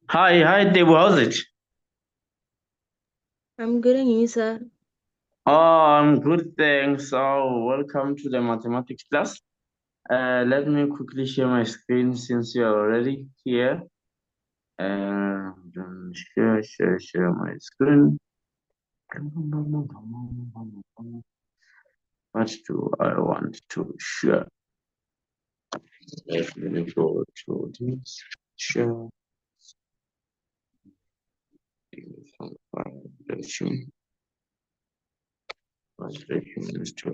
Hi, Dave. How's it? I'm good and you, sir. Oh, I'm good, thanks. So, welcome to the mathematics class. Let me quickly share my screen since you are already here. Share my screen. What do I want to share? Let me go to this. Share. Validation. Validation is to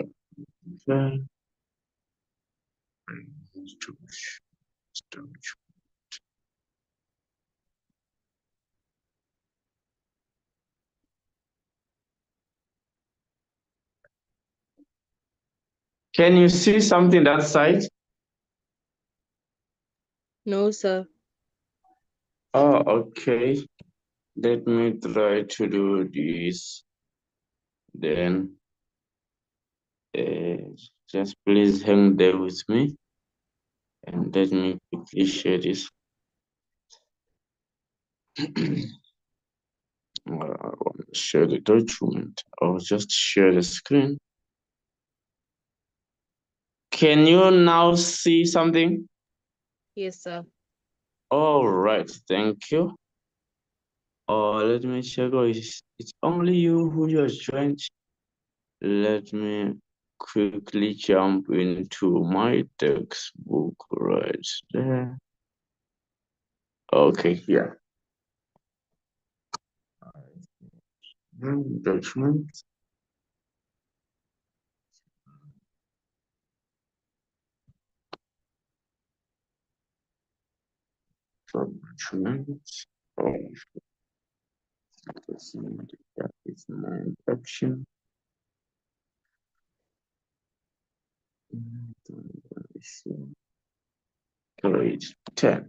Can you see something that side? No, sir. Oh, okay. Let me try to do this. Then uh, just please hang there with me and let me quickly share this. I want to share the document. I'll just share the screen. Can you now see something? Yes, sir. All right, thank you. Oh, let me check. Oh, it's only you who just joined. Let me quickly jump into my textbook right there. Okay, yeah. Document. Document. Oh, that is my infection. Grade 10.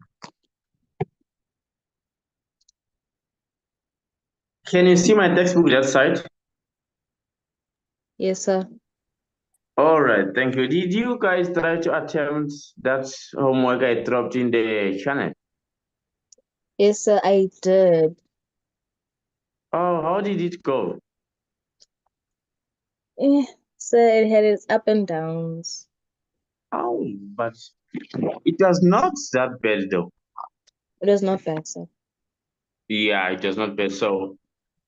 Can you see my textbook that side? Yes, sir. All right, thank you. Did you guys try to attempt that homework I dropped in the channel? Yes, sir, I did. Oh, how did it go? Eh, sir, it had its up and downs. Oh, but it was not that bad though. It was not bad, sir. Yeah, it was not bad. So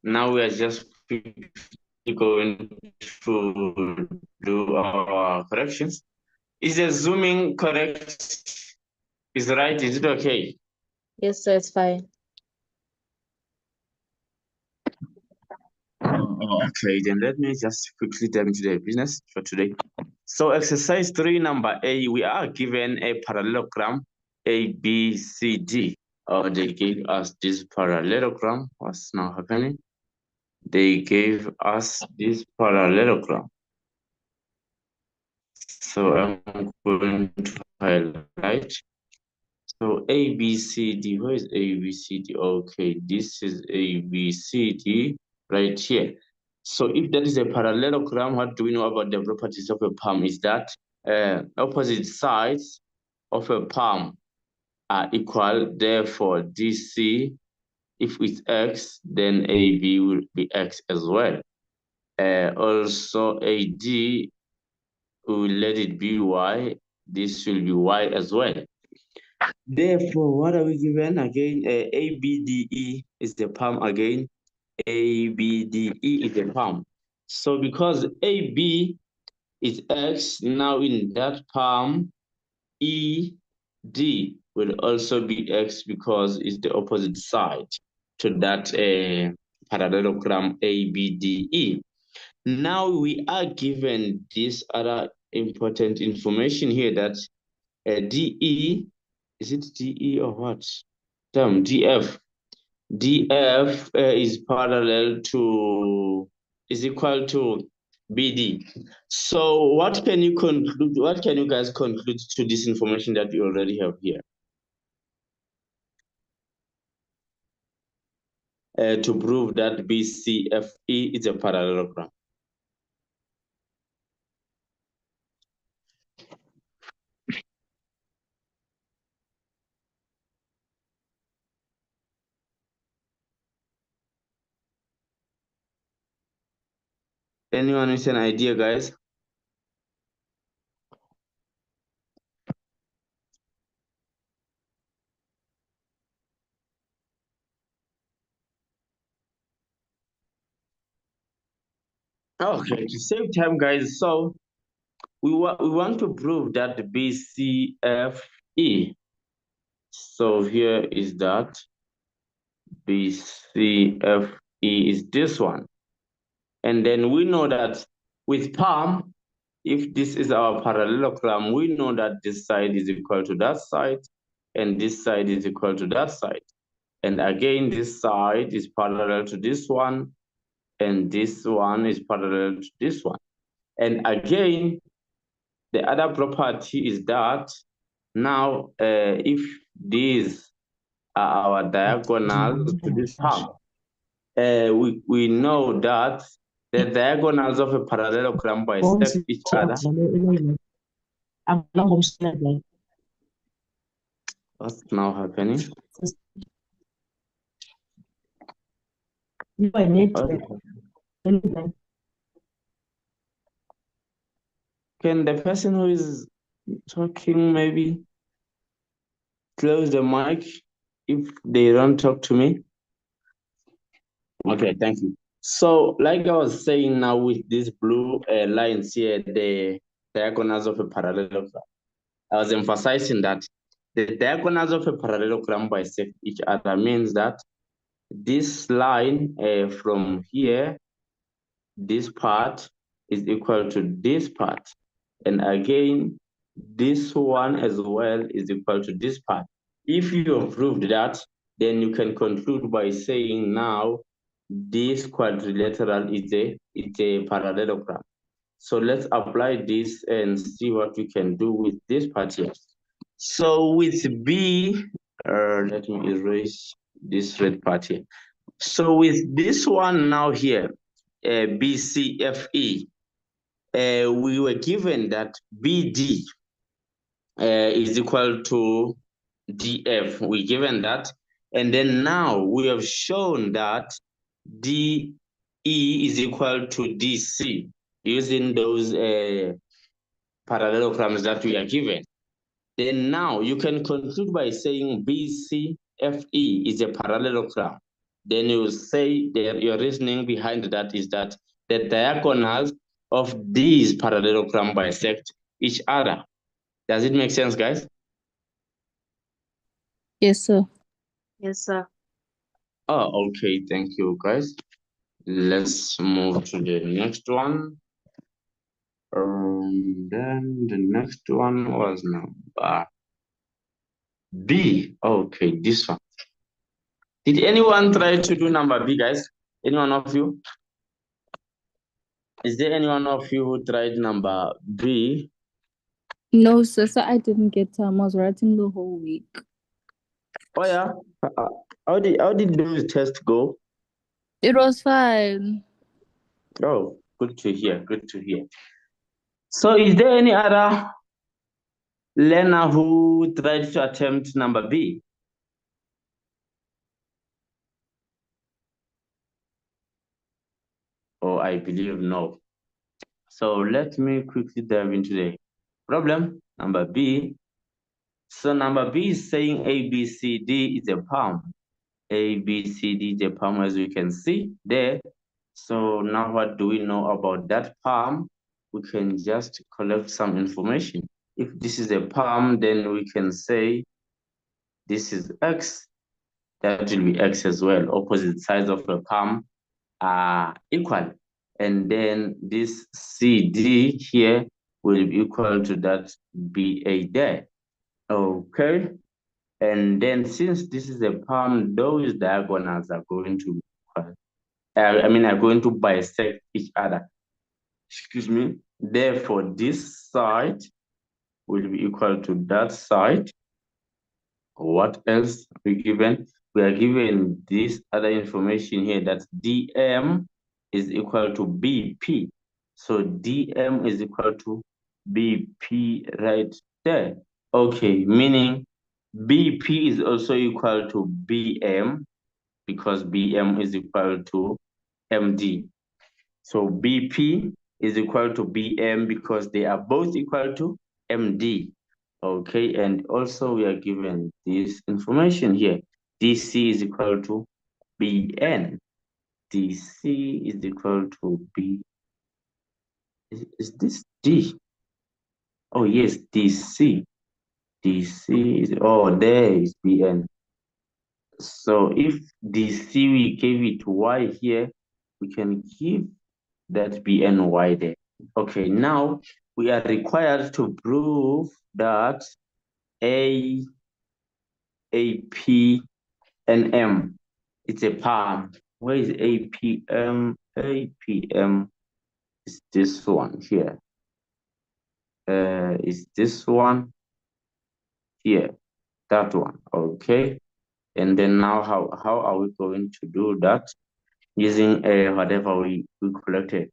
now we are just quickly going to do our corrections. Is the zooming correct? Is right? Is it okay? Yes, sir, it's fine. Okay, then let me just quickly dive into the business for today. So exercise 3, number A, we are given a parallelogram A, B, C, D. They gave us this parallelogram. What's now happening? They gave us this parallelogram. So I'm going to highlight. So A, B, C, D. Where is A, B, C, D? Okay, this is A, B, C, D right here. So if that is a parallelogram, what do we know about the properties of a palm? Is that opposite sides of a palm are equal. Therefore, DC, if it's X, then AB will be X as well. Also, AD, we will let it be Y. This will be Y as well. Therefore, what are we given again? ABDE is the palm again. ABDE is the palm. So because AB is X, now in that palm, ED will also be X because it's the opposite side to that parallelogram ABDE. Now we are given this other important information here that DE, is it DE or what? Damn, DF. DF is parallel to, is equal to BD. So what can you conclude, what can you guys conclude to this information that you already have here? To prove that BCFE is a parallelogram. Anyone with an idea, guys? Okay, to save time, guys. So we want to prove that the BCFE. So here is that BCFE is this one. And then we know that with palm, if this is our parallelogram, we know that this side is equal to that side, and this side is equal to that side. And again, this side is parallel to this one, and this one is parallel to this one. And again, the other property is that now, if these are our diagonals to this palm, we know that the diagonals of a parallelogram bisect each other. What's now happening? Okay. Can the person who is talking maybe close the mic if they don't talk to me? Okay, thank you. So, like I was saying now with these blue lines here, the diagonals of a parallelogram, I was emphasizing that the diagonals of a parallelogram bisect each other means that this line from here, this part is equal to this part. And again, this one as well is equal to this part. If you have proved that, then you can conclude by saying now this quadrilateral is a parallelogram. So let's apply this and see what we can do with this part here. So with B, let me erase this red part here. So with this one now here, BCFE, we were given that BD is equal to DF. We given that. And then now we have shown that DE is equal to DC using those parallelograms that we are given. Then now you can conclude by saying BCFE is a parallelogram. Then you say that your reasoning behind that is that the diagonals of these parallelogram bisect each other. Does it make sense, guys? Yes, sir. Yes, sir. Oh, okay. Thank you, guys. Let's move to the next one. Then the next one was number B. Okay, this one. Did anyone try to do number B, guys? Anyone of you? Is there anyone of you who tried number B? No, sir. So I didn't get time. I was writing the whole week. Oh yeah. How did those tests go? It was fine. Oh, good to hear. Good to hear. So, is there any other learner who tried to attempt number B? Oh, I believe no. So let me quickly dive into the problem. Number B. So number B is saying ABCD is a palm. ABCD is a palm, as we can see there. So now what do we know about that palm? We can just collect some information. If this is a palm, then we can say this is X. That will be X as well. Opposite sides of a palm are equal. And then this CD here will be equal to that BA there. Okay. And then since this is a palm, those diagonals are going to be equal. Are going to bisect each other. Excuse me. Therefore, this side will be equal to that side. What else are we given? We are given this other information here that DM is equal to BP. So DM is equal to BP right there. Okay, meaning BP is also equal to BM because BM is equal to MD. So BP is equal to BM because they are both equal to MD. Okay, and also we are given this information here. DC is equal to BN. DC is equal to B. Is this D? Oh, yes, DC. DC is, oh, there is BN. So if DC, we gave it Y here, we can give that BNY there. Okay, now we are required to prove that AP, and M, it's a palm. Where is APM? APM is this one here. Is this one here? That one, okay. And then now how are we going to do that? Using whatever we collected.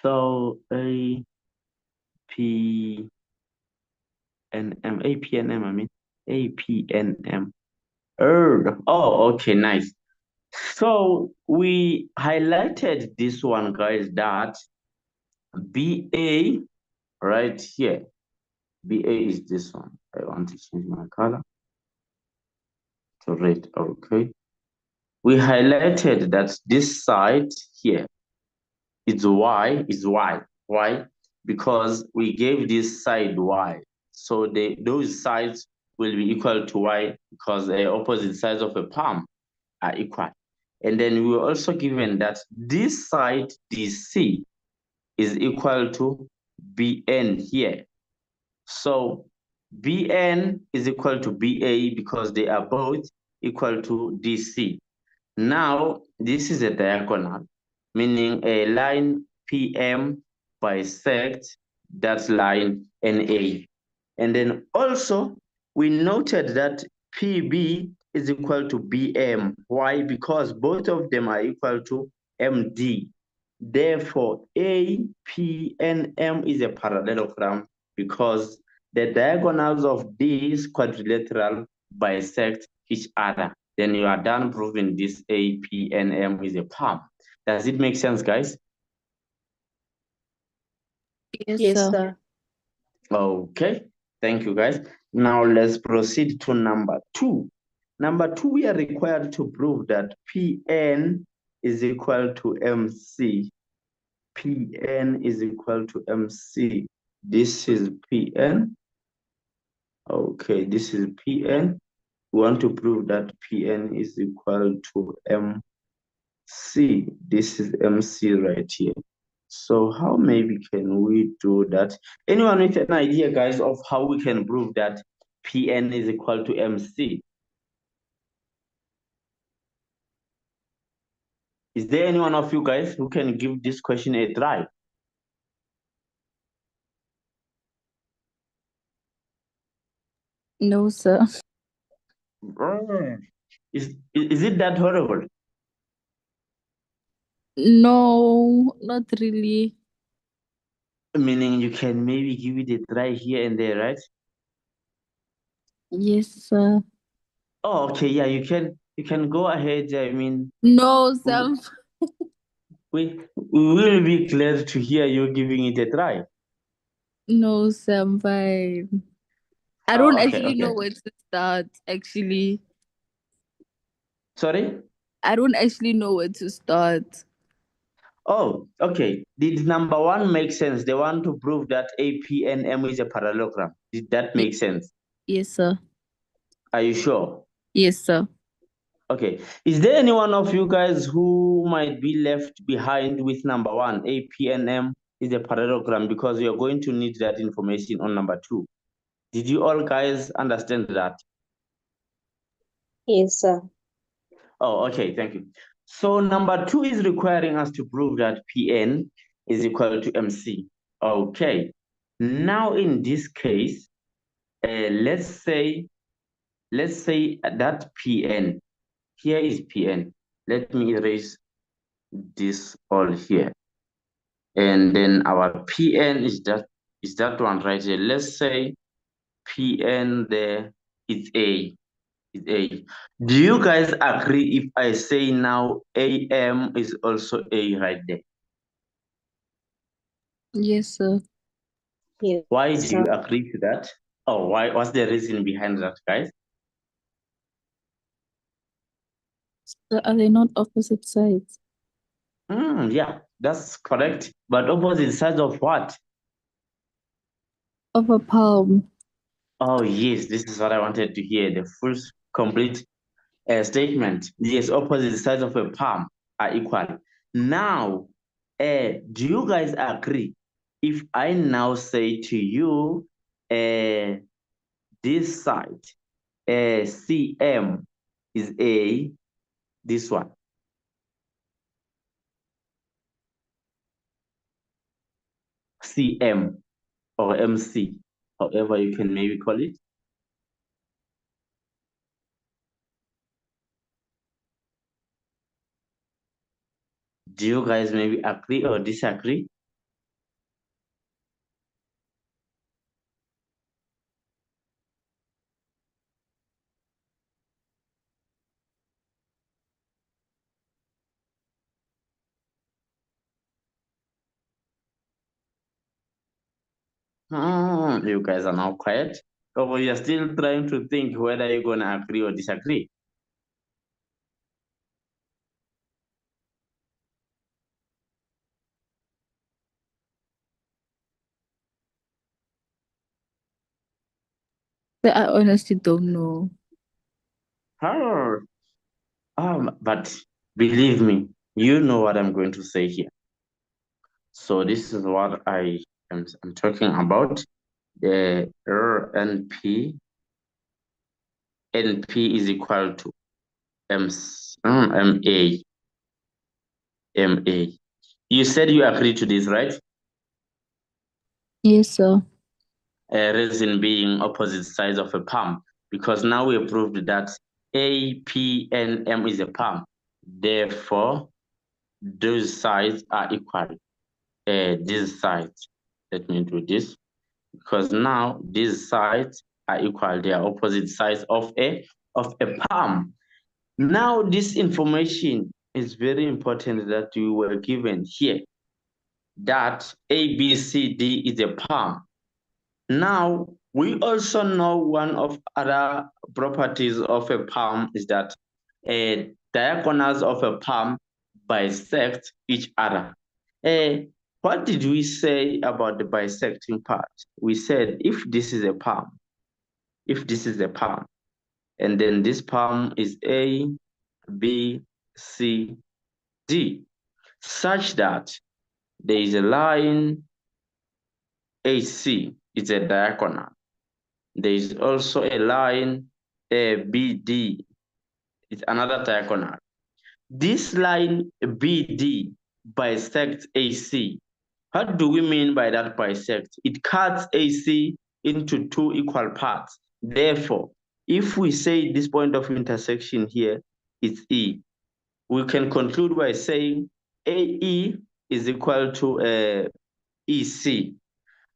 So AP and M, AP and M, I mean AP and M. Oh, okay, nice. So we highlighted this one, guys, that BA right here. BA is this one. I want to change my color to red. Okay. We highlighted that this side here is Y, is Y. Why? Because we gave this side Y. So those sides will be equal to Y because the opposite sides of a palm are equal. And then we were also given that this side, DC, is equal to BN here. So BN is equal to BA because they are both equal to DC. Now, this is a diagonal, meaning a line PM bisects that line NA. And then also, we noted that PB is equal to BM. Why? Because both of them are equal to MD. Therefore, A, P, and M is a parallelogram because the diagonals of these quadrilateral bisect each other. Then you are done proving this A, P, and M is a palm. Does it make sense, guys? Yes, sir. Okay, thank you, guys. Now let's proceed to number 2. Number 2, we are required to prove that Pn is equal to MC. Pn is equal to MC. This is Pn. Okay, this is Pn. We want to prove that Pn is equal to MC. This is MC right here. So how maybe can we do that? Anyone with an idea, guys, of how we can prove that Pn is equal to MC? Is there any one of you guys who can give this question a try? No, sir. Is it that horrible? No, not really. Meaning you can maybe give it a try here and there, right? Yes, sir. Oh, okay, yeah, you can go ahead. I mean, No, sir. we will be glad to hear you giving it a try. No, sir. I'm fine. I Oh, don't okay, actually know okay. where to start, actually. Sorry? I don't actually know where to start. Oh, okay. Did number 1 make sense? They want to prove that AP and M is a parallelogram. Did that make sense? Yes, sir. Are you sure? Yes, sir. Okay. Is there any one of you guys who might be left behind with number 1, AP and M is a parallelogram, because we are going to need that information on number 2? Did you all guys understand that? Yes, sir. Oh, okay, thank you. So number 2 is requiring us to prove that Pn is equal to MC. Okay. Now in this case, let's say that Pn, here is Pn. Let me erase this all here. And then our Pn is that one right here. Let's say Pn there is A. Do you guys agree if I say now AM is also A right there? Yes, sir. Yes, Why do sir. you agree to that? Oh, why? What's the reason behind that, guys? So are they not opposite sides Yeah, that's correct. But opposite sides of what? of a palm? Oh, yes, this is what I wanted to hear. The full, complete statement. Yes, opposite sides of a palm are equal. Now, do you guys agree? If I now say to you, this side, CM is A, this one, CM or MC, however you can maybe call it. Do you guys maybe agree or disagree? You guys are now quiet. Or you're still trying to think whether you're going to agree or disagree. So I honestly don't know. Oh, but believe me, you know what I'm going to say here. So this is what I'm talking about. The RNP, NP is equal to MA. MA. You said you agree to this, right? Yes, sir. Reason being opposite sides of a palm, because now we proved that A, P, and M is a palm. Therefore, those sides are equal. These sides, let me do this, because now these sides are equal. They are opposite sides of a palm. Now, this information is very important that you were given here, that A, B, C, D is a palm. Now, we also know one of other properties of a palm is that diagonals of a palm bisect each other. What did we say about the bisecting part? We said if this is a palm, and then this palm is A, B, C, D, such that there is a line AC, it's a diagonal. There is also a line BD, it's another diagonal. This line BD bisects AC. What do we mean by that bisect? It cuts AC into two equal parts. Therefore, if we say this point of intersection here is E, we can conclude by saying AE is equal to EC.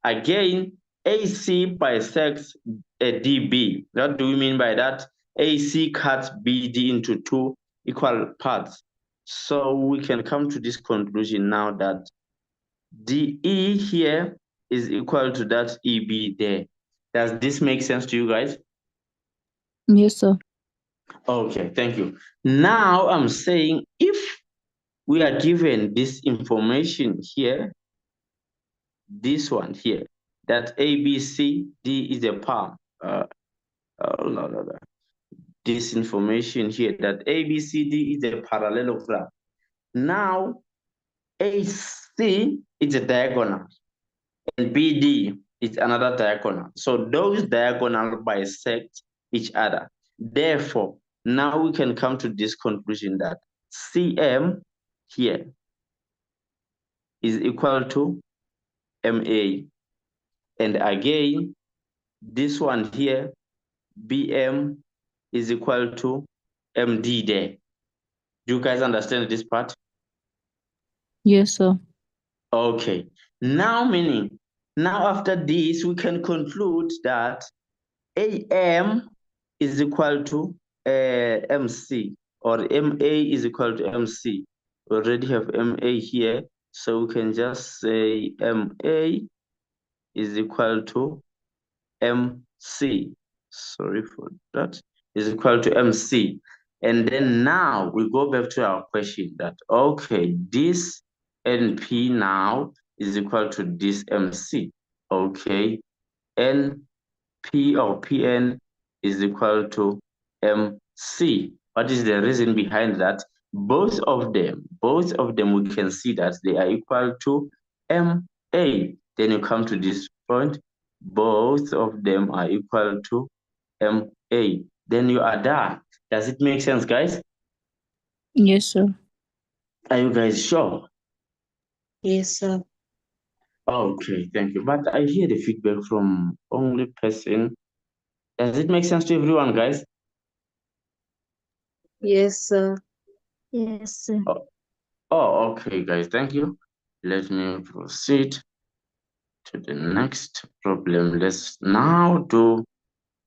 Again, AC bisects a DB. What do we mean by that? AC cuts BD into two equal parts. So we can come to this conclusion now that DE here is equal to that EB there. Does this make sense to you guys? Yes, sir. Okay, thank you. Now I'm saying if we are given this information here, this one here, that ABCD is a palm. No. This information here that ABCD is a parallelogram. Now, AC is a diagonal and BD is another diagonal. So those diagonals bisect each other. Therefore, now we can come to this conclusion that CM here is equal to MA. And again, this one here, BM is equal to MD there. Do you guys understand this part? Yes, sir. Okay. Now meaning, now after this, we can conclude that AM is equal to MC or MA is equal to MC. We already have MA here. So we can just say MA is equal to MC. Sorry for that. Is equal to MC. And then now we go back to our question that, okay, this NP now is equal to this MC. Okay, NP or PN is equal to MC. What is the reason behind that? Both of them, we can see that they are equal to MA. Then you come to this point, both of them are equal to MA. Then you are done. Does it make sense, guys? Yes, sir. Are you guys sure? Yes, sir. Okay, thank you. But I hear the feedback from only person. Does it make sense to everyone, guys? Yes, sir. Yes, sir. Oh, okay, guys, thank you. Let me proceed to the next problem. Let's now do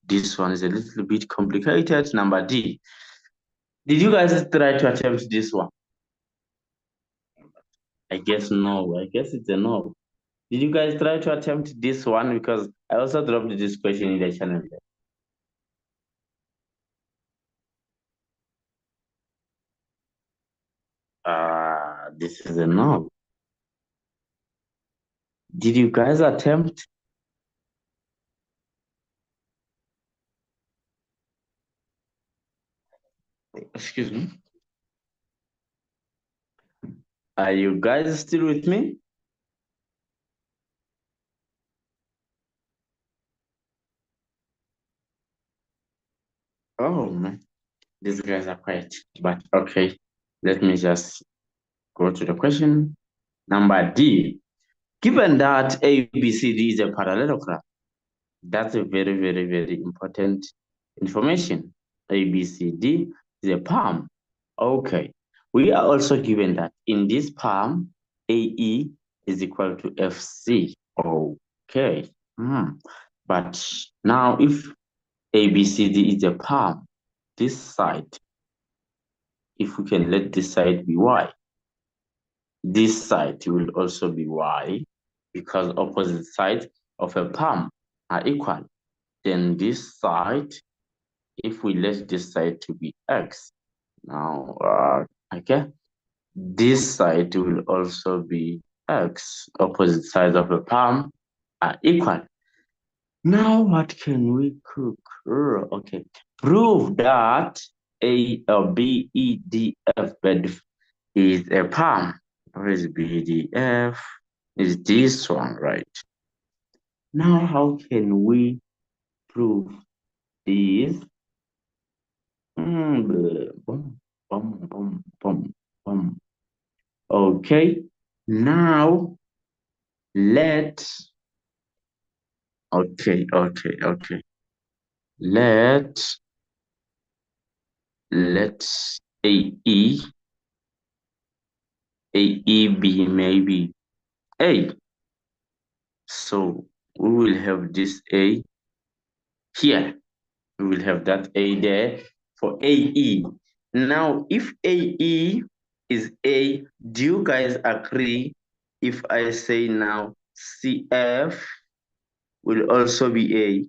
this one. Is a little bit complicated. Number D. Did you guys try to attempt this one? I guess no. I guess it's a no. Did you guys try to attempt this one? Because I also dropped this question in the channel. This is a no. Did you guys attempt? Excuse me. Are you guys still with me? Oh man, these guys are quiet. But okay, let me just go to the question. Number D. Given that ABCD is a parallelogram, that's a very, very, very important information. ABCD is a palm. Okay. We are also given that in this palm, AE is equal to FC. Okay. But now if ABCD is a palm, this side, if we can let this side be Y, this side will also be Y because opposite sides of a palm are equal. Then this side, if we let this side to be X, now, okay, this side will also be X. Opposite sides of a palm are equal. Now, what can we cook? Okay, prove that A or B, E, D, F bed is a palm. Where is B, D, F? Is this one, right? Now, how can we prove this? Boom, boom, boom, boom, boom. Okay, now let's, okay. Let's AE be maybe A. So we will have this A here. We will have that A there for AE. Now, if AE is A, do you guys agree if I say now CF will also be A?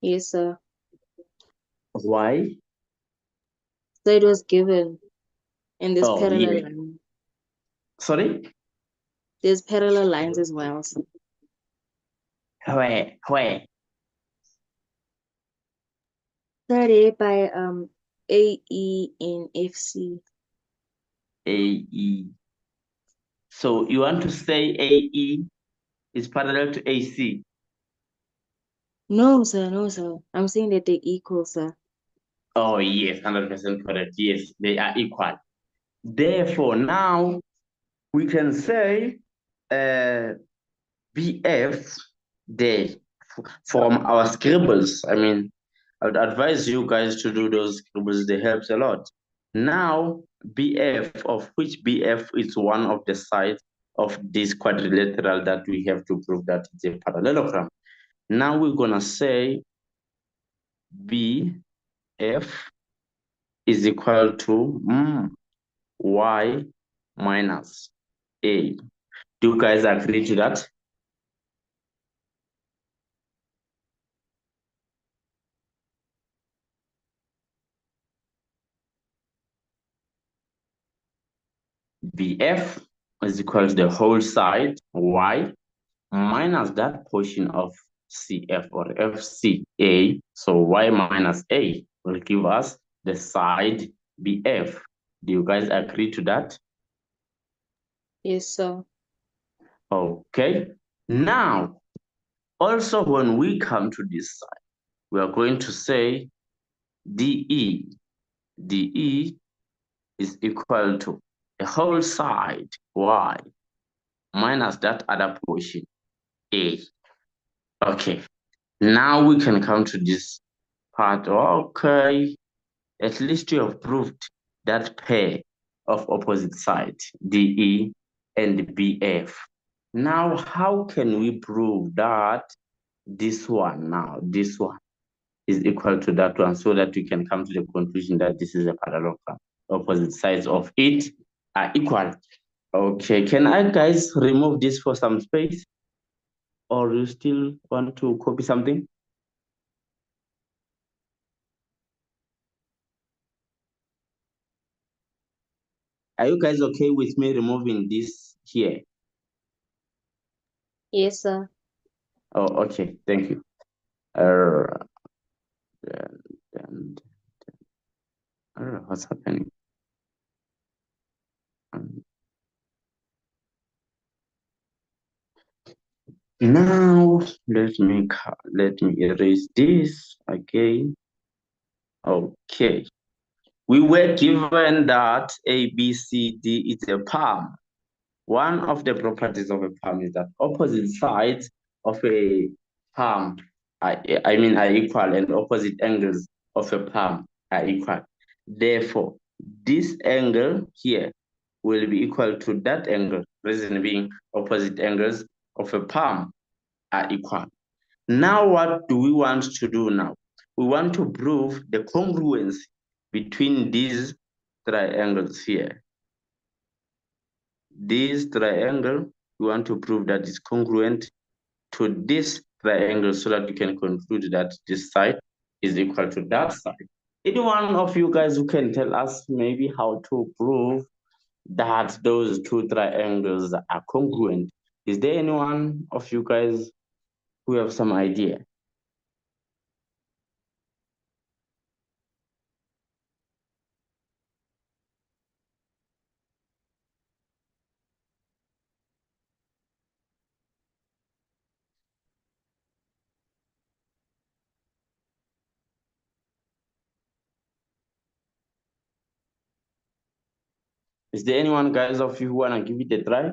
Yes, sir. Why? So it was given in this Oh, parallel yeah. line. Sorry? There's parallel lines as well. So. Where? Started by AE and FC. AE. So you want to say AE is parallel to AC? No, sir. No, sir. I'm saying that they're equal, sir. Oh, yes, 100% correct. Yes, they are equal. Therefore, now we can say BF there from our scribbles. I mean, I would advise you guys to do those scribbles, they helps a lot. Now, BF, of which BF is one of the sides of this quadrilateral that we have to prove that it's a parallelogram. Now we're gonna say BF is equal to y minus a. Do you guys agree to that? Bf is equal to the whole side y minus that portion of CF or FCA. So y minus a will give us the side BF. Do you guys agree to that? Yes, sir. Okay. Now, also when we come to this side, we are going to say DE. DE is equal to the whole side y minus that other portion a. Okay. Now we can come to this part. Okay. At least you have proved that pair of opposite sides, DE and BF. Now, how can we prove that this one is equal to that one so that we can come to the conclusion that this is a parallelogram? Opposite sides of it are equal. Okay, can I guys remove this for some space? Or you still want to copy something? Are you guys okay with me removing this here? Yes, sir. Oh, okay, thank you. And, what's happening? Now let me erase this again. Okay, we were given that A, B, C, D is a palm. One of the properties of a palm is that opposite sides of a palm are equal and opposite angles of a palm are equal. Therefore, this angle here will be equal to that angle, reason being opposite angles of a palm are equal. Now, what do we want to do now? We want to prove the congruency between these triangles here. This triangle, we want to prove that it's congruent to this triangle so that we can conclude that this side is equal to that side. Any one of you guys who can tell us maybe how to prove that those two triangles are congruent? Is there anyone of you guys who have some idea? Is there anyone, guys, of you who wanna give it a try?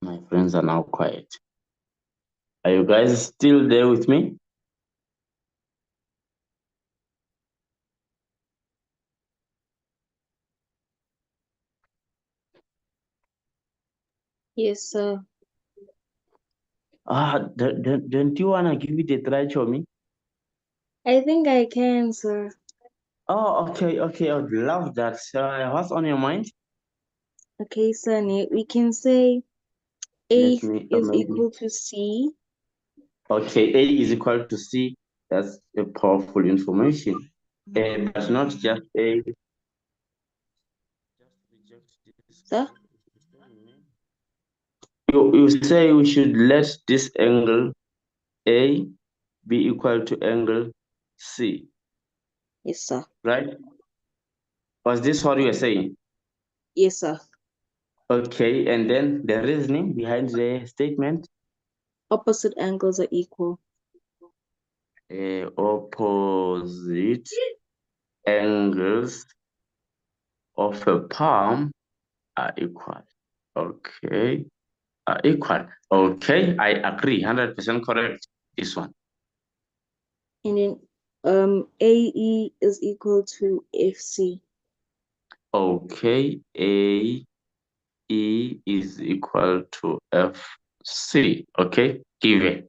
My friends are now quiet. Are you guys still there with me? Yes, sir. Don't you wanna give it a try, Chomi? I think I can, sir. Oh, okay, I would love that. What's on your mind? Okay, sir. We can say A Let me is maybe. equal to C. Okay, A is equal to C. That's a powerful information. But not just A. Just reject this. Sir? You say we should let this angle A be equal to angle C, Yes, sir. right? Was this what you were saying? Yes, sir. Okay, and then the reasoning behind the statement? Opposite angles are equal. Opposite angles of a palm are equal. Okay, are equal. Okay, I agree, 100% correct, this one. And then AE is equal to FC. Okay, A E is equal to FC. Okay, given.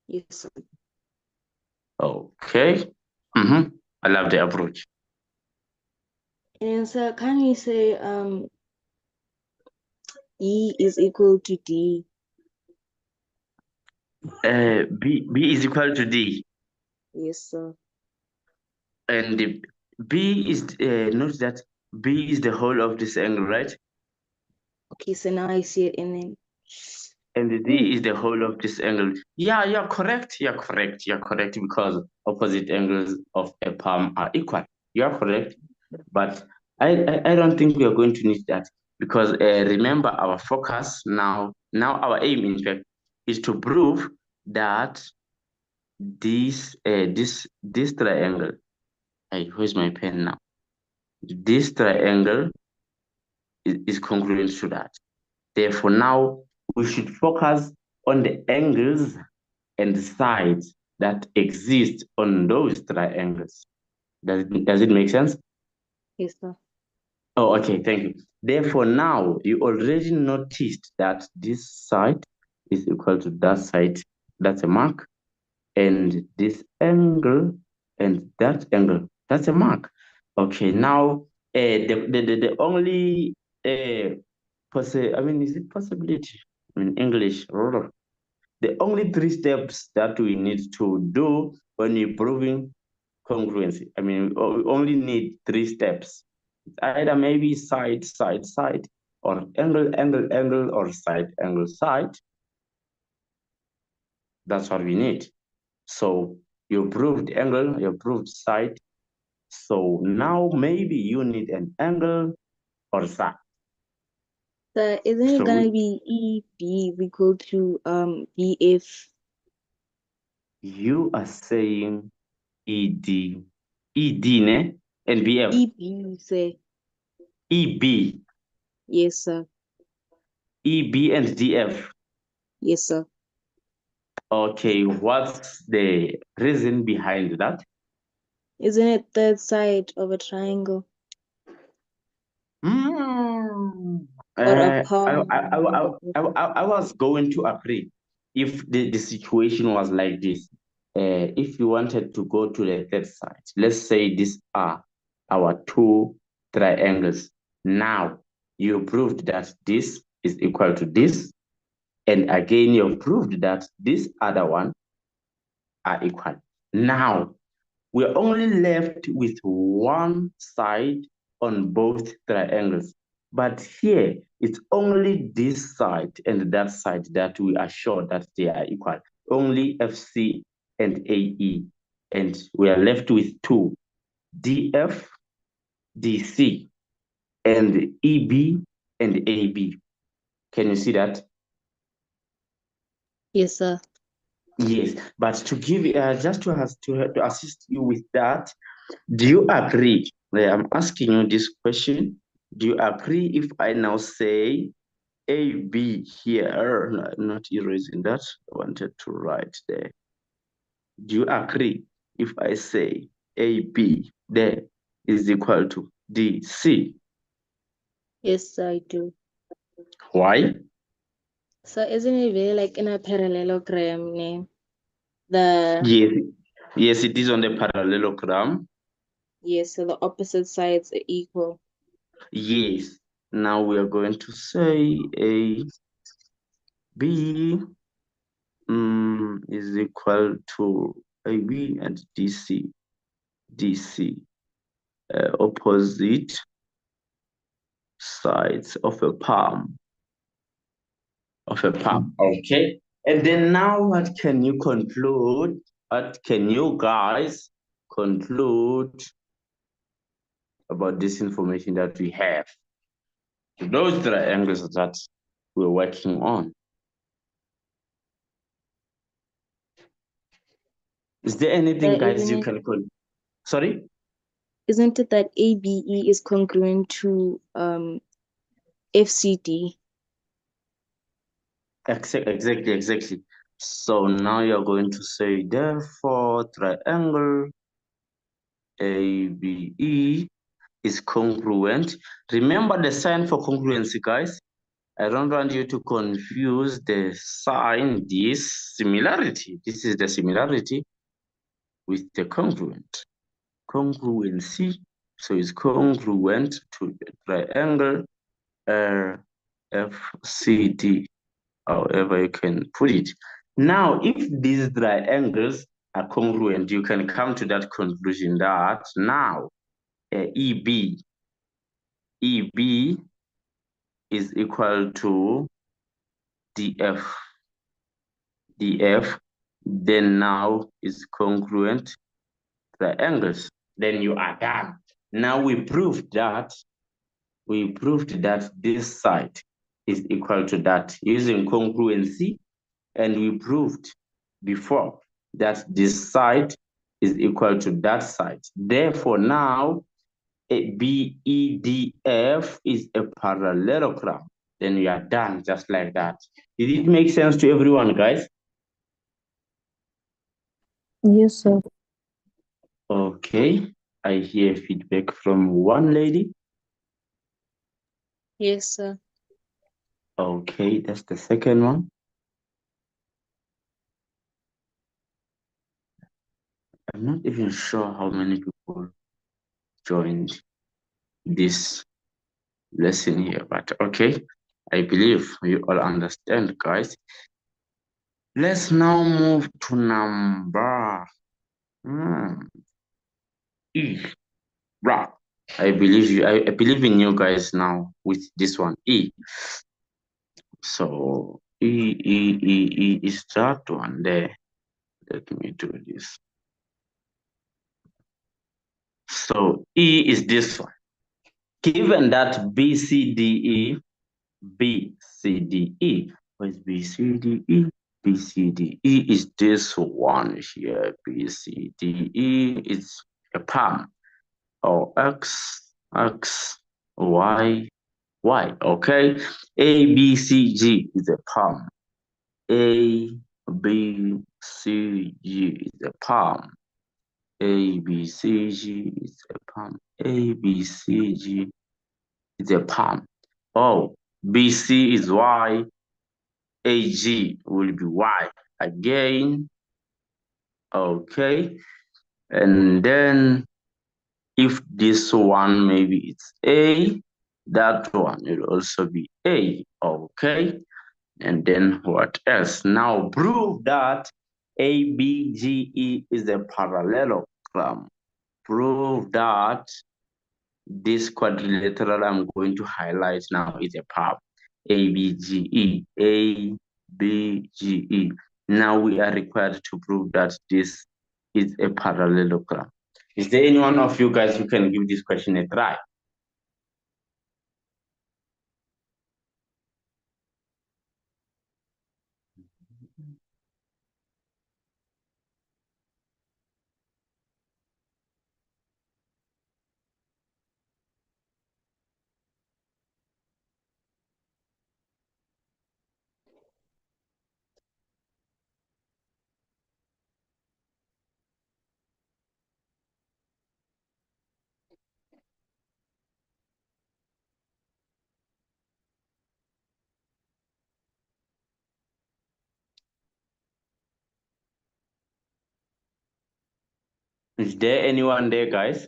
Yes, sir. Okay. I love the approach. And sir, can we say E is equal to D? B is equal to D. Yes, sir. And the B is note that B is the whole of this angle, right? Okay, so now I see it in there. And the D is the whole of this angle. Yeah, you're correct. You're correct. You're correct because opposite angles of a palm are equal. You're correct. But I don't think we are going to need that because remember our focus now our aim in fact is to prove that this triangle. Hey, where's my pen now? This triangle is congruent to that. Therefore, now we should focus on the angles and sides that exist on those triangles. Does it make sense? Yes, sir. Oh, okay, thank you. Therefore, now you already noticed that this side is equal to that side. That's a mark. And this angle and that angle, that's a mark. Okay, now the only is it possibility in English? The only three steps that we need to do when you're proving congruency. We only need three steps. It's either maybe side, side, side, or angle, angle, angle, or side, angle, side. That's what we need. So you proved angle, you proved side. So now maybe you need an angle or side. So isn't it So gonna be EB equal to BF? you are saying ED, ne? And BF. EB, you say? EB, Yes, sir. EB and DF. Yes, sir. Okay, what's the reason behind that? Isn't it third side of a triangle Mm. or a I, palm? I was going to agree if the situation was like this. If you wanted to go to the third side, let's say these are our two triangles. Now, you proved that this is equal to this. And again, you proved that this other one are equal. Now, we're only left with one side on both triangles. But here, it's only this side and that side that we are sure that they are equal. Only FC and AE. And we are left with two, DF, DC, and EB and AB. Can you see that? Yes, sir. Yes, but to give just to assist you with that, do you agree? I'm asking you this question. Do you agree if I now say AB here? No, I'm not erasing that. I wanted to write there. Do you agree if I say AB there is equal to DC? Yes, I do. Why? So isn't it really like in a parallelogram name? The Yes, yes, it is on the parallelogram. Yes, so the opposite sides are equal. Yes. Now we are going to say AB is equal to AB and DC. DC, opposite sides of a palm. Okay. And then now what can you conclude? What can you guys conclude about this information that we have? Those triangles that we're working on. Is there anything, guys, you can conclude? Sorry? Isn't it that ABE is congruent to FCD? Exactly. So now you're going to say, therefore, triangle ABE is congruent. Remember the sign for congruency, guys. I don't want you to confuse the sign, this similarity. This is the similarity with the congruent. Congruency, so it's congruent to the triangle FCD, however you can put it. Now, if these triangles are congruent, you can come to that conclusion that now EB is equal to DF. DF then now is congruent triangles. Then you are done. Now we proved that this side is equal to that using congruency, and we proved before that this side is equal to that side. Therefore, now a BEDF is a parallelogram. Then you are done just like that. Did it make sense to everyone, guys? Yes, sir. Okay. I hear feedback from one lady. Yes, sir. Okay, that's the second one. I'm not even sure how many people joined this lesson here, but okay. I believe you all understand, guys. Let's now move to number E. Right. I believe in you guys now with this one, E. So E is that one there. Let me do this. So E is this one. Given that BCDE, where's BCDE? BCDE is this one here. BCDE is a palm. Or X, Y, Y. Okay. ABCG is a palm. ABCG is a palm. ABCG is a palm. ABCG is a palm. Oh, BC is Y. AG will be Y again. Okay. And then if this one maybe it's A, that one will also be A. Okay. And then what else? Now prove that ABGE is a parallelogram. Prove that this quadrilateral I'm going to highlight now is a path. ABGE, ABGE. Now we are required to prove that this is a parallelogram. Is there any one of you guys who can give this question a try? Is there anyone there, guys?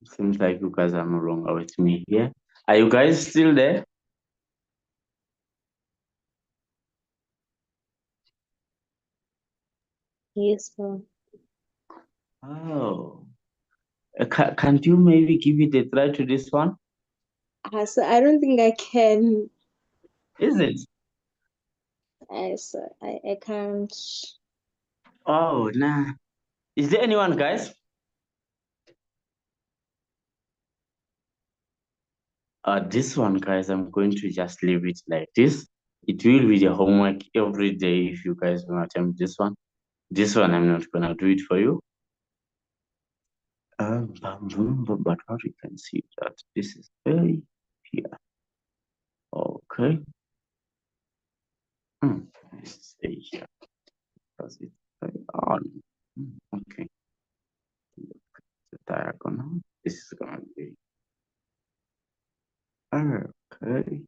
Seems like you guys are no longer with me here. Are you guys still there? Yes, sir. Oh. Can't you maybe give it a try to this one? So I don't think I can. Is it? I can't. Oh, nah. Is there anyone, guys? This one, guys, I'm going to just leave it like this. It will be the homework every day if you guys want to attempt this one. This one, I'm not gonna do it for you. But how you can see that this is A here. Okay. This is A here because it's on. Okay. The diagonal. This is gonna be okay.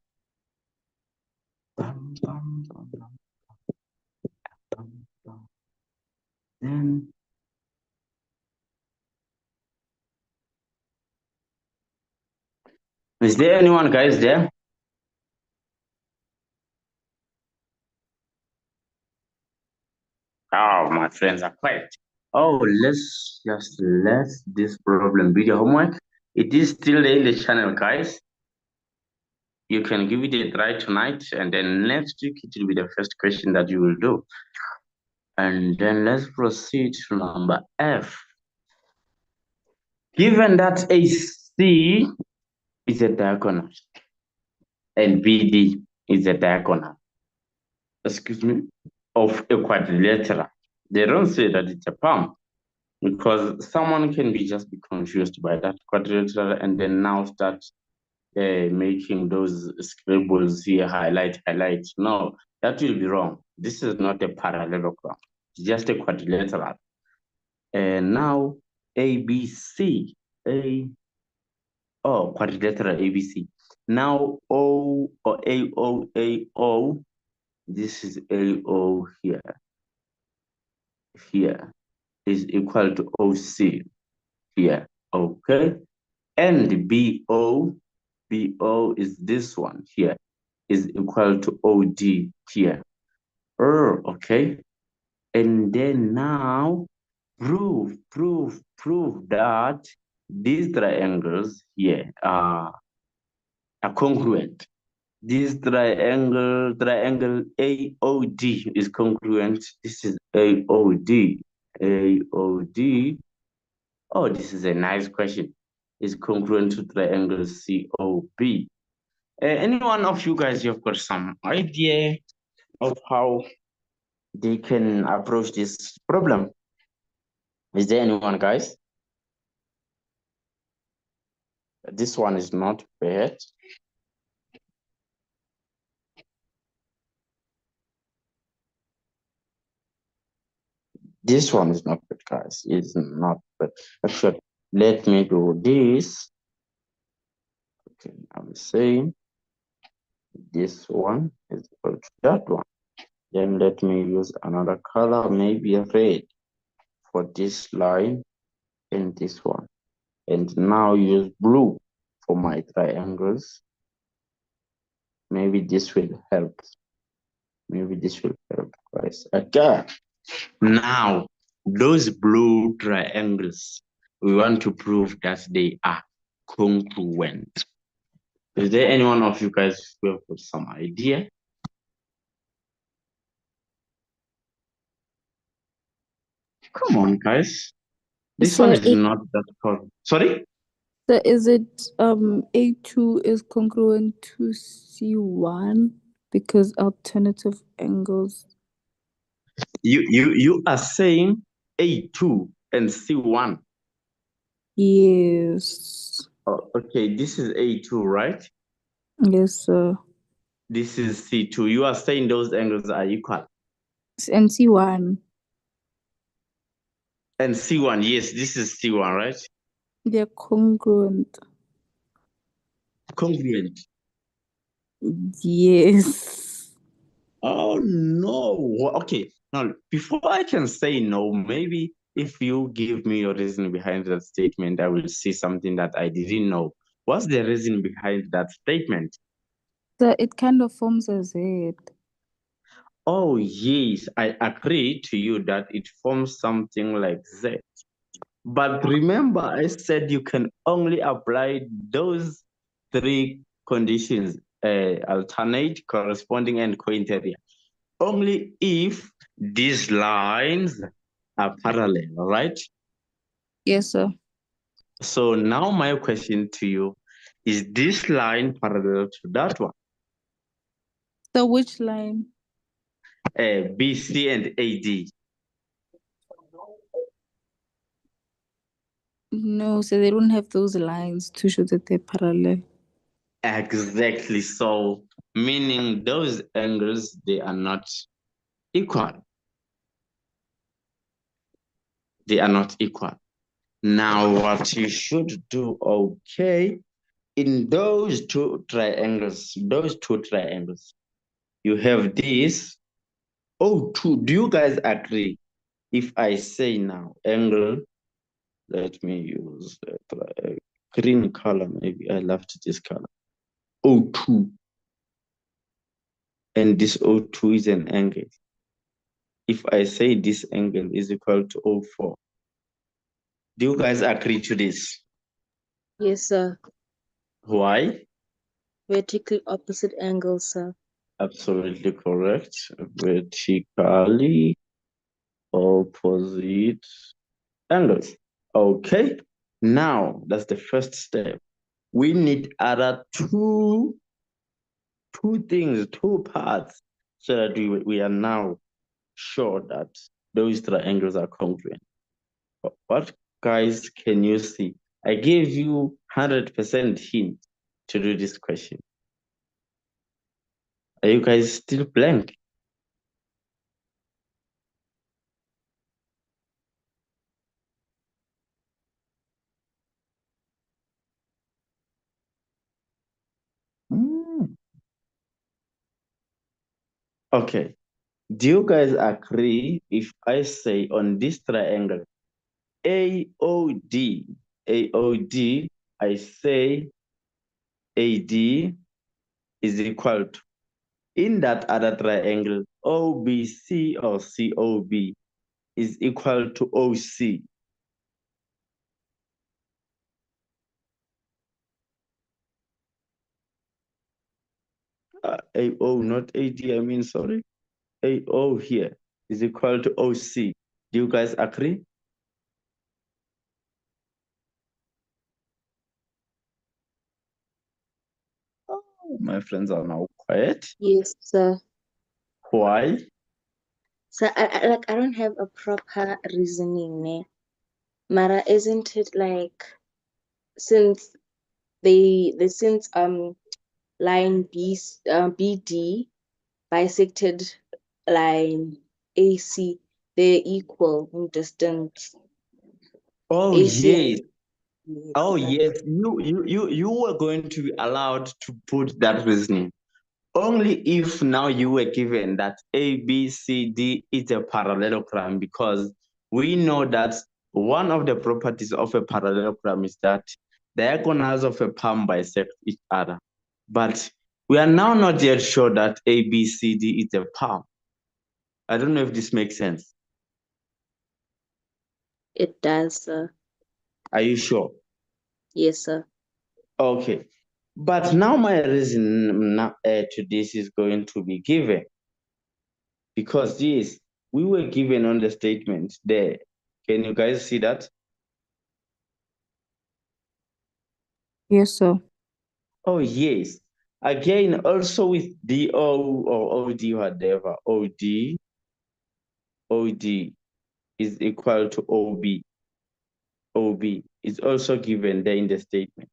Bum, bum, bum, bum, bum, bum. Then is there anyone guys there? Oh, my friends are quiet. Oh, let's just let this problem be the homework. It is still there in the channel, guys. You can give it a try tonight, and then next week it will be the first question that you will do. And then let's proceed to number F. Given that AC is a diagonal and BD is a diagonal, excuse me, of a quadrilateral, they don't say that it's a palm because someone can just be confused by that quadrilateral and then now start making those scribbles here, highlight. No, that will be wrong. This is not a parallelogram. It's just a quadrilateral. And now ABC, quadrilateral ABC. Now O or AO, this is AO here is equal to OC here, okay? And BO is this one here, is equal to OD here. Okay. And then now prove that these triangles here are congruent. This triangle AOD is congruent. This is AOD. Oh, this is a nice question. Is congruent to triangle COB. Any one of you guys, you've got some idea of how they can approach this problem? Is there anyone, guys? This one is not bad. This one is not bad, guys. It's not bad. Actually, let me do this. Okay, I'm saying this one is equal to that one. Then let me use another color, maybe red, for this line and this one. And now use blue for my triangles. Maybe this will help. Maybe this will help, guys. Okay. Now, those blue triangles, we want to prove that they are congruent. Is there any one of you guys who have got some idea? Come on, guys. This So one is not that hard. Sorry? So is it A2 is congruent to C1 because alternative angles? You are saying A2 and C1. Yes. Oh, okay, this is A2, right? Yes, sir. This is C2. You are saying those angles are equal. And C1. And C1, yes, this is C1, right? They're congruent. Congruent. Yes. Oh no. Okay. Now, before I can say no, maybe if you give me your reason behind that statement, I will see something that I didn't know. What's the reason behind that statement? So it kind of forms a Z. Oh, yes, I agree to you that it forms something like Z. But remember, I said you can only apply those three conditions, alternate, corresponding, and cointerior, only if these lines are parallel, right? Yes, sir. So now my question to you, is this line parallel to that one? So which line? BC and AD. No, so they don't have those lines to show that they're parallel. Exactly. So, meaning those angles, they are not equal. They are not equal. Now, what you should do, okay, in those two triangles, you have this. Oh, two. Do you guys agree? If I say now angle, let me use a green color. Maybe I left this color. O2. And this O2 is an angle. If I say this angle is equal to O4, do you guys agree to this? Yes, sir. Why? Vertically opposite angles, sir. Absolutely correct. Vertically opposite angles. Okay. Now, that's the first step. We need other two things, two parts, so that we are now sure that those triangles are congruent. What guys can you see? I gave you 100% hint to do this question. Are you guys still blank? Okay. Do you guys agree if I say on this triangle AOD, AOD, I say AD is equal to, in that other triangle, OBC or COB is equal to OC. AO, not AD, I mean, sorry. AO here is equal to OC. Do you guys agree? Oh, my friends are now quiet. Yes, sir. Why? So I don't have a proper reasoning, ne? Mara, isn't it like since since line BD bisected line AC, they're equal in distance. Oh, AC yes. Oh, and yes. You were going to be allowed to put that reasoning. Only if now you were given that A, B, C, D is a parallelogram, because we know that one of the properties of a parallelogram is that diagonals of a palm bisect each other. But we are now not yet sure that A, B, C, D is a palm. I don't know if this makes sense. it does, sir. Are you sure? Yes, sir. Okay. But now my reason to this is going to be given. Because yes, we were given on the statement there. Can you guys see that? Yes, sir. Oh, yes. Again, also with DO or OD, whatever, OD is equal to OB. OB is also given there in the statement.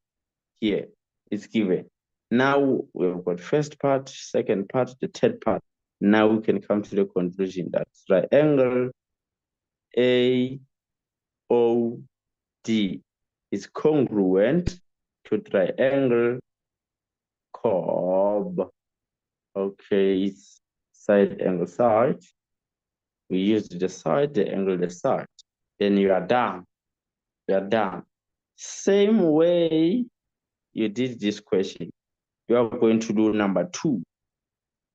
Here, it's given. Now we've got first part, second part, the third part. Now we can come to the conclusion that triangle AOD is congruent to triangle COB. Okay, it's side angle side. We use the side, the angle, the side. Then you are done. You are done. Same way you did this question, you are going to do number 2.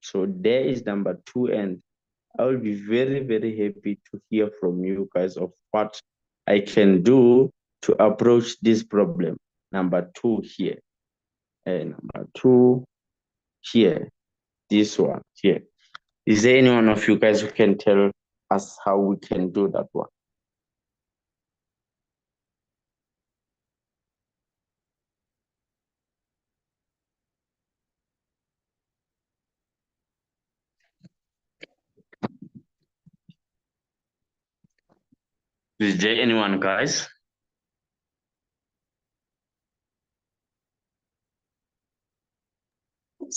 So there is number 2, and I will be very, very happy to hear from you guys of what I can do to approach this problem. Number 2 here. And number 2 here. This one here. Is there any one of you guys who can tell us how we can do that one? Is there anyone, guys?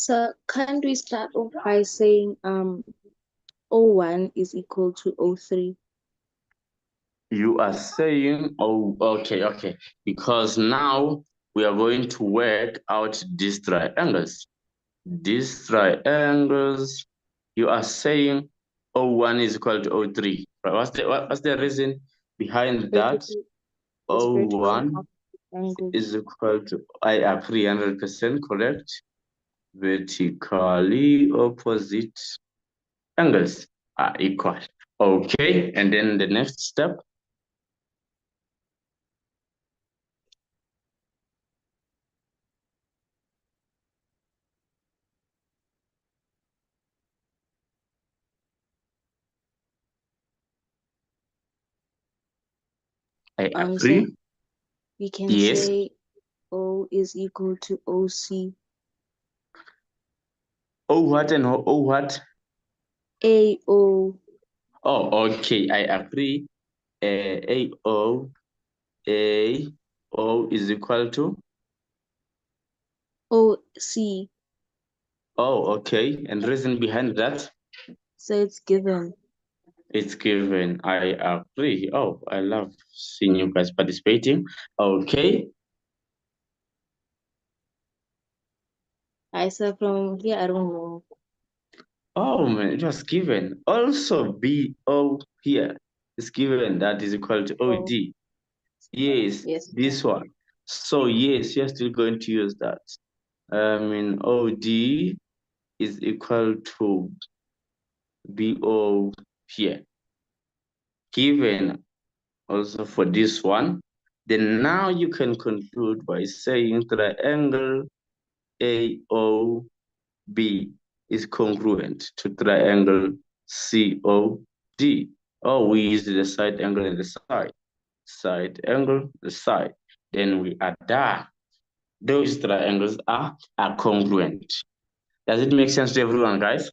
So can't we start off by saying O1 is equal to O3? You are saying, oh, okay. Because now we are going to work out these triangles. These triangles, you are saying O1 is equal to O3. What's the reason behind that? It's vertically O1 opposite angles. is equal to, I agree 100% correct. Vertically opposite angles are equal. Okay, and then the next step. I So agree. we can Yes. say O is equal to OC. Oh, what and oh, what? AO. Oh, okay. I agree. AO, AO is equal to. OC. Oh, okay. And reason behind that? So it's given. It's given. I agree. Oh, I love seeing you guys participating. Okay. I said from here, I don't know. Oh man, it was given. Also, BO here is given that is equal to Oh, OD. Yes, yes. this one. So yes, you're still going to use that. OD is equal to BO here. Given also for this one, then now you can conclude by saying triangle AOB is congruent to triangle COD. Oh, we use the side angle and the side angle, the side. Then we are done. Those triangles are congruent. Does it make sense to everyone, guys?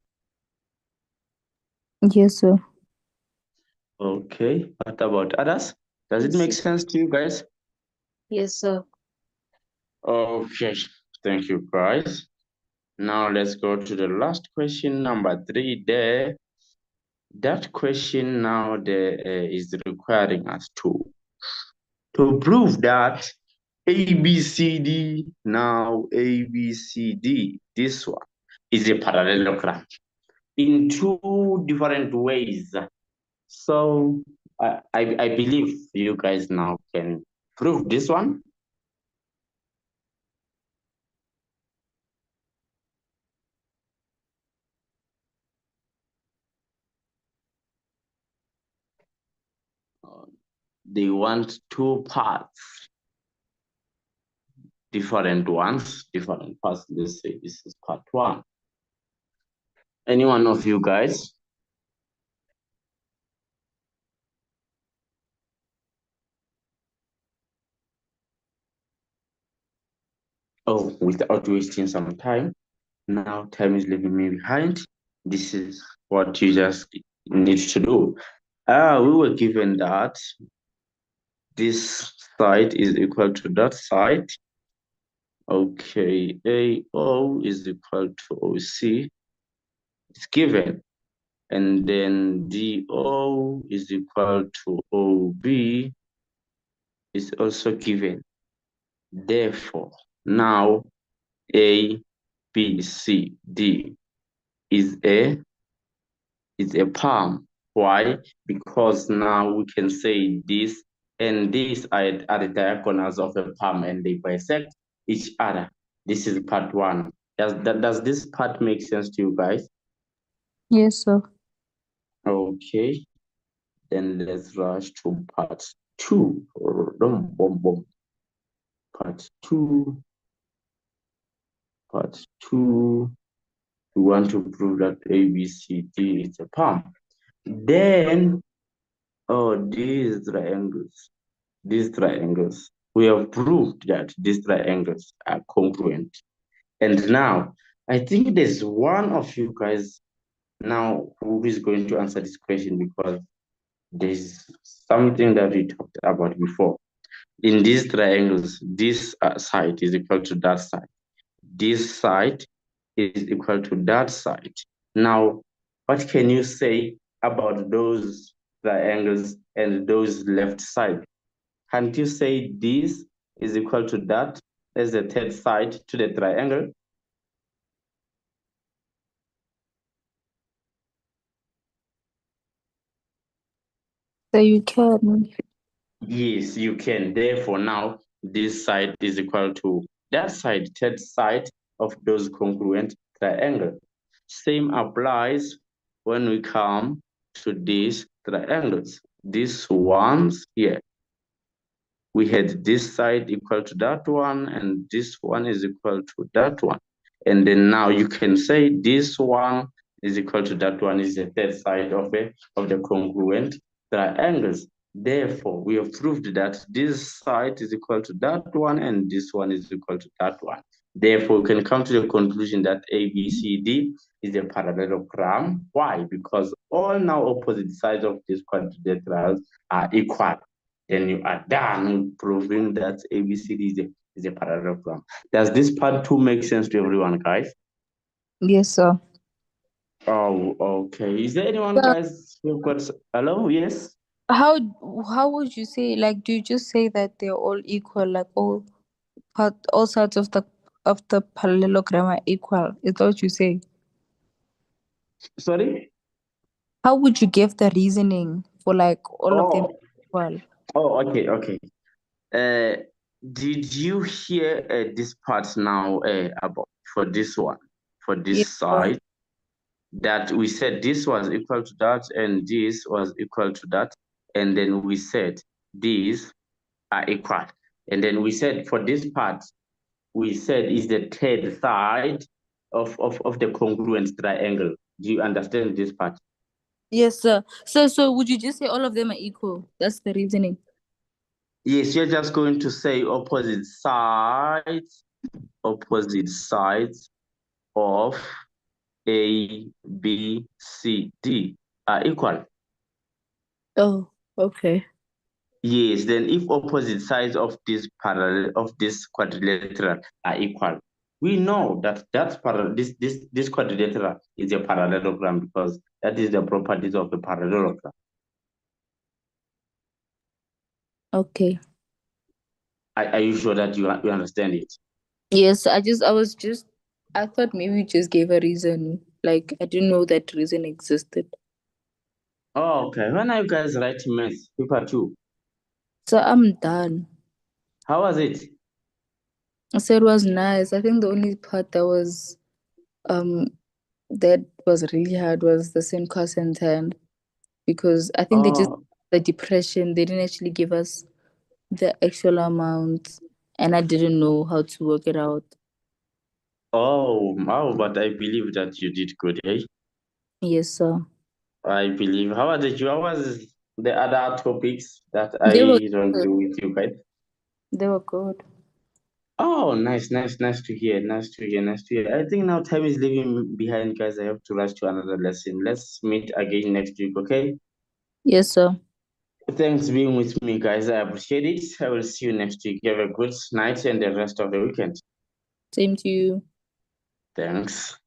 Yes, sir. Okay. What about others? Does it Yes, make sir. sense to you guys? Yes, sir. Okay. Thank you, guys. Now let's go to the last question, number 3 there. That question now there is requiring us to prove that ABCD, now ABCD, this one is a parallelogram in two different ways. So I believe you guys now can prove this one. They want two parts, different ones, different parts. Let's say this is part 1. Any one of you guys? Oh, without wasting some time. Now time is leaving me behind. This is what you just need to do. We were given that this side is equal to that side. Okay, AO is equal to OC. It's given. And then DO is equal to OB is also given. Therefore, now A, B, C, D is a palm. Why? Because now we can say this and this are the diagonals of a palm and they bisect each other. This is part 1. Does this part make sense to you guys? Yes, sir. Okay, then let's rush to part 2. Boom, boom, boom. Part 2. Part 2. We want to prove that ABCD is a palm. Then, oh, these triangles, we have proved that these triangles are congruent. And now, I think there's one of you guys now who is going to answer this question because there's something that we talked about before. In these triangles, this side is equal to that side. This side is equal to that side. Now, what can you say about those triangles and those left side? Can't you say this is equal to that as the third side to the triangle? So you can. Yes, you can. Therefore, now this side is equal to that side, third side of those congruent triangle. Same applies when we come to these triangles. These ones here. We had this side equal to that one, and this one is equal to that one. And then now you can say this one is equal to that one is the third side of the congruent triangles. Therefore, we have proved that this side is equal to that one, and this one is equal to that one. Therefore, we can come to the conclusion that ABCD is a parallelogram. Why? Because all now opposite sides of these quadrilaterals are equal. Then you are done proving that ABCD is a parallelogram. Does this part 2 make sense to everyone, guys? Yes, sir. Oh, okay. Is there anyone, guys, who got... Hello? Yes? How would you say, like, do you just say that they're all equal, like all sides of the parallelogram are equal? Is that what you say? Sorry? How would you give the reasoning for like all of them Oh, equal? okay, okay. Did you hear this part now about for this one, for Yes, this sir. side, that we said this was equal to that and this was equal to that, and then we said these are equal. And then we said for this part, we said is the third side of the congruent triangle. Do you understand this part? Yes, sir. So would you just say all of them are equal? That's the reasoning. Yes, you're just going to say opposite sides of A, B, C, D are equal. Oh, okay. Yes, then if opposite sides of this quadrilateral are equal, we know that this quadrilateral is a parallelogram because that is the properties of a parallelogram. Okay. Are you sure that you understand it? Yes, I thought maybe you just gave a reason. Like I didn't know that reason existed. Oh, okay. When are you guys writing math? Paper 2. So I'm done. How was it? So it was nice. I think the only part um that was really hard was the sin, cos, and tan because I think they just Oh, the depression. They didn't actually give us the actual amount, and I didn't know how to work it out. oh, but I believe that you did good, eh? Yes, sir. I believe. How was it? How was the other topics that They were I don't good. do with you guys? They were good. Oh, nice to hear, nice to hear, nice to hear. I think now time is leaving behind, guys. I have to rush to another lesson. Let's meet again next week, okay? Yes, sir. Thanks for being with me, guys. I appreciate it. I will see you next week. Have a good night and the rest of the weekend. Same to you. Thanks.